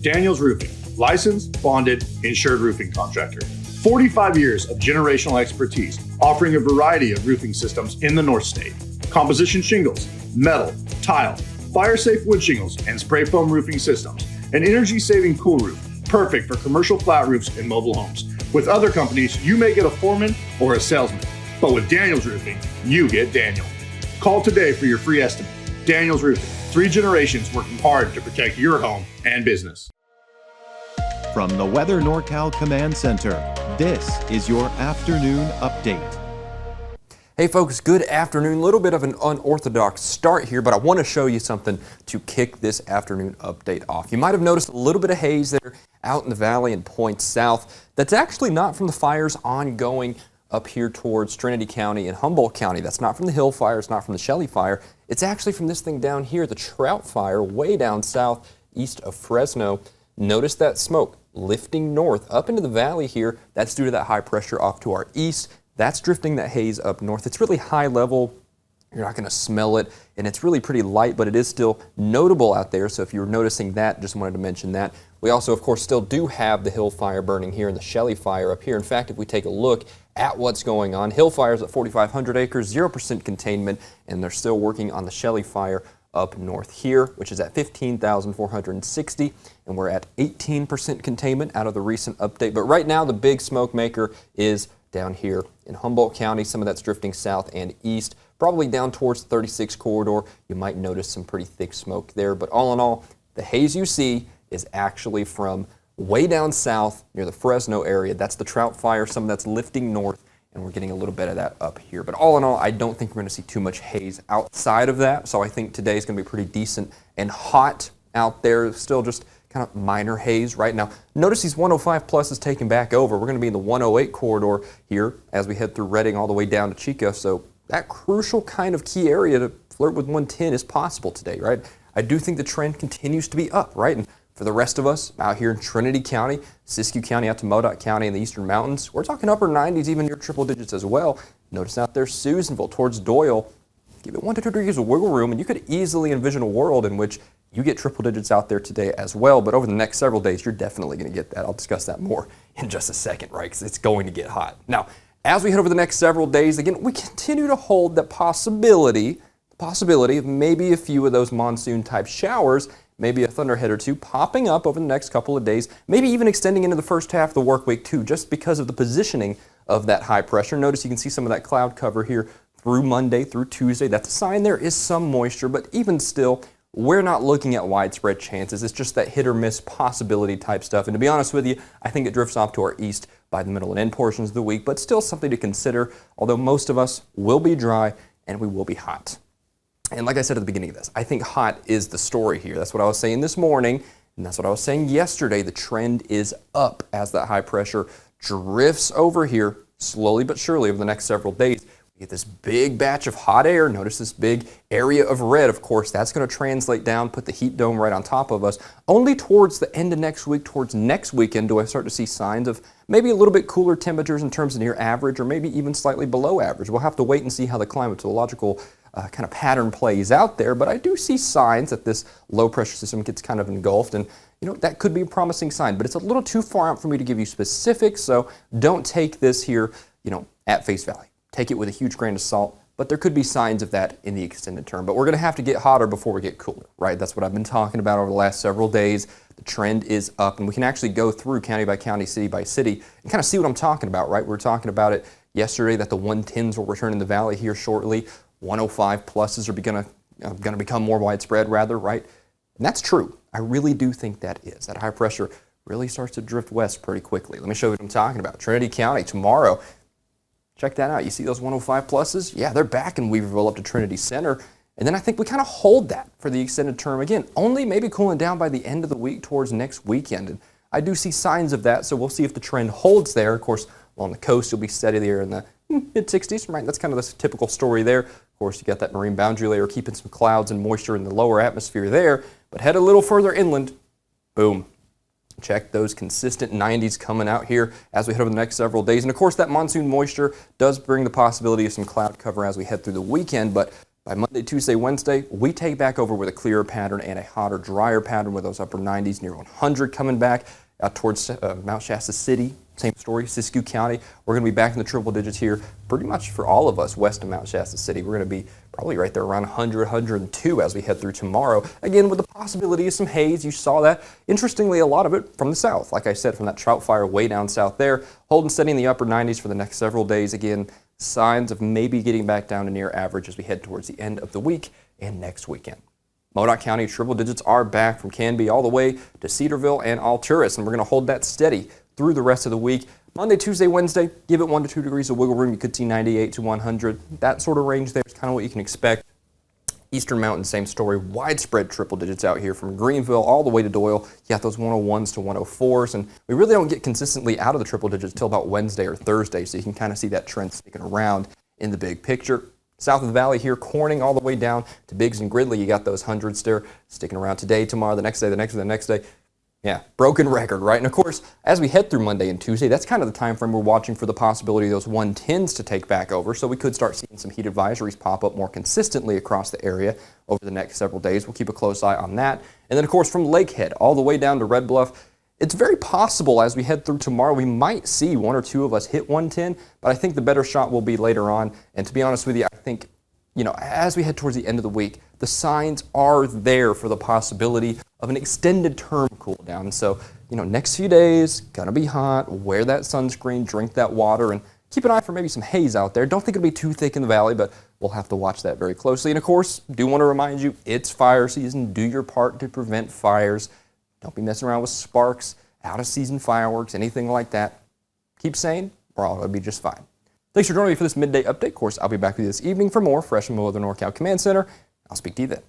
Daniels Roofing, licensed, bonded, insured roofing contractor. 45 years of generational expertise, offering a variety of roofing systems in the North State. Composition shingles, metal, tile, fire-safe wood shingles, and spray foam roofing systems. An energy-saving cool roof, perfect for commercial flat roofs and mobile homes. With other companies, you may get a foreman or a salesman, but with Daniels Roofing, you get Daniel. Call today for your free estimate. Daniels Roofing, 3 generations working hard to protect your home and business. From the Weather NorCal Command Center, this is your afternoon update. Hey folks, good afternoon. A little bit of an unorthodox start here, but I want to show you something to kick this afternoon update off. You might have noticed a little bit of haze there out in the valley and points south. That's actually not from the fires ongoing up here towards Trinity County and Humboldt County. That's not from the Hill Fire, it's not from the Shelley Fire. It's actually from this thing down here, the Trout Fire, way down south east of Fresno. Notice that smoke lifting north up into the valley here. That's due to that high pressure off to our east. That's drifting that haze up north. It's really high level. You're not going to smell it, and it's really pretty light, but it is still notable out there. So if you're noticing that, just wanted to mention that. We also, of course, still do have the Hill Fire burning here and the Shelley Fire up here. In fact, if we take a look at what's going on, Hill Fire is at 4,500 acres, 0% containment, and they're still working on the Shelley Fire up north here, which is at 15,460, and we're at 18% containment out of the recent update. But right now, the big smoke maker is down here in Humboldt County. Some of that's drifting south and east, probably down towards the 36 corridor. You might notice some pretty thick smoke there, but all in all, the haze you see is actually from way down south near the Fresno area. That's the Trout Fire. Some of that's lifting north, and we're getting a little bit of that up here. But all in all, I don't think we're going to see too much haze outside of that. So I think today is going to be pretty decent and hot out there. Still just kind of minor haze right now. Notice these 105 plus is taking back over. We're going to be in the 108 corridor here as we head through Redding all the way down to Chico. So that crucial kind of key area to flirt with 110 is possible today, right? I do think the trend continues to be up, right? And for the rest of us out here in Trinity County, Siskiyou County out to Modoc County in the Eastern Mountains, we're talking upper 90s, even near triple digits as well. Notice out there Susanville towards Doyle, give it 1 to 2 degrees of wiggle room, and you could easily envision a world in which you get triple digits out there today as well. But over the next several days, you're definitely going to get that. I'll discuss that more in just a second, right? Because it's going to get hot. Now, as we head over the next several days, again, we continue to hold the possibility of maybe a few of those monsoon-type showers, maybe a thunderhead or two popping up over the next couple of days, maybe even extending into the first half of the work week too, just because of the positioning of that high pressure. Notice you can see some of that cloud cover here through Monday, through Tuesday. That's a sign there is some moisture, but even still, we're not looking at widespread chances. It's just that hit or miss possibility type stuff. And to be honest with you, I think it drifts off to our east by the middle and end portions of the week, but still something to consider, although most of us will be dry and we will be hot. And like I said at the beginning of this, I think hot is the story here. That's what I was saying this morning, and that's what I was saying yesterday. The trend is up as that high pressure drifts over here slowly but surely over the next several days. We get this big batch of hot air. Notice this big area of red. Of course, that's going to translate down, put the heat dome right on top of us. Only towards the end of next week, towards next weekend, do I start to see signs of maybe a little bit cooler temperatures in terms of near average or maybe even slightly below average. We'll have to wait and see how the climatological kind of pattern plays out there, but I do see signs that this low pressure system gets kind of engulfed, and that could be a promising sign, but it's a little too far out for me to give you specifics, so don't take this here at face value. Take it with a huge grain of salt, but there could be signs of that in the extended term. But we're going to have to get hotter before we get cooler, right? That's what I've been talking about over the last several days. The trend is up, and we can actually go through county by county, city by city, and kind of see what I'm talking about, right? We were talking about it yesterday that the 110s will return in the valley here shortly. 105 pluses are going to become more widespread, rather, right? And that's true. I really do think that is. That high pressure really starts to drift west pretty quickly. Let me show you what I'm talking about. Trinity County tomorrow. Check that out. You see those 105 pluses? Yeah, they're back in Weaverville up to Trinity Center. And then I think we kind of hold that for the extended term. Again, only maybe cooling down by the end of the week towards next weekend. And I do see signs of that, so we'll see if the trend holds there. Of course, along the coast, you'll be steady there in the mid-60s, right? That's kind of the typical story there. Of course, you got that marine boundary layer keeping some clouds and moisture in the lower atmosphere there. But head a little further inland, boom. Check those consistent 90s coming out here as we head over the next several days. And of course, that monsoon moisture does bring the possibility of some cloud cover as we head through the weekend, but By Monday, Tuesday, Wednesday, we take back over with a clearer pattern and a hotter, drier pattern with those upper 90s near 100 coming back out towards Mount Shasta City. Same story, Siskiyou County. We're going to be back in the triple digits here pretty much for all of us west of Mount Shasta City. We're going to be probably right there around 100, 102 as we head through tomorrow. Again, with the possibility of some haze. You saw that. Interestingly, a lot of it from the south. Like I said, from that trout fire way down south there. Holding steady in the upper 90s for the next several days. Again, signs of maybe getting back down to near average as we head towards the end of the week and next weekend. Modoc County triple digits are back from Canby all the way to Cedarville and Alturas, and we're going to hold that steady through the rest of the week. Monday, Tuesday, Wednesday, give it 1 to 2 degrees of wiggle room. You could see 98 to 100. That sort of range there is kind of what you can expect. Eastern Mountain, same story. Widespread triple digits out here from Greenville all the way to Doyle. You got those 101s to 104s, and we really don't get consistently out of the triple digits until about Wednesday or Thursday, so you can kind of see that trend sticking around in the big picture. South of the valley here, Corning all the way down to Biggs and Gridley. You got those hundreds there sticking around today, tomorrow, the next day, the next day, the next day. Yeah, broken record, right? And of course, as we head through Monday and Tuesday, that's kind of the time frame we're watching for the possibility of those 110s to take back over. So we could start seeing some heat advisories pop up more consistently across the area over the next several days. We'll keep a close eye on that. And then, of course, from Lakehead all the way down to Red Bluff, it's very possible as we head through tomorrow, we might see 1 or 2 of us hit 110, but I think the better shot will be later on. And to be honest with you, I think, as we head towards the end of the week, the signs are there for the possibility of an extended term cool down. So, next few days, gonna be hot, wear that sunscreen, drink that water, and keep an eye for maybe some haze out there. Don't think it'll be too thick in the valley, but we'll have to watch that very closely. And of course, do want to remind you, it's fire season. Do your part to prevent fires. Don't be messing around with sparks, out of season fireworks, anything like that. Keep sane, we're all gonna be just fine. Thanks for joining me for this midday update. Of course, I'll be back with you this evening for more fresh from the NorCal Command Center. I'll speak to you then.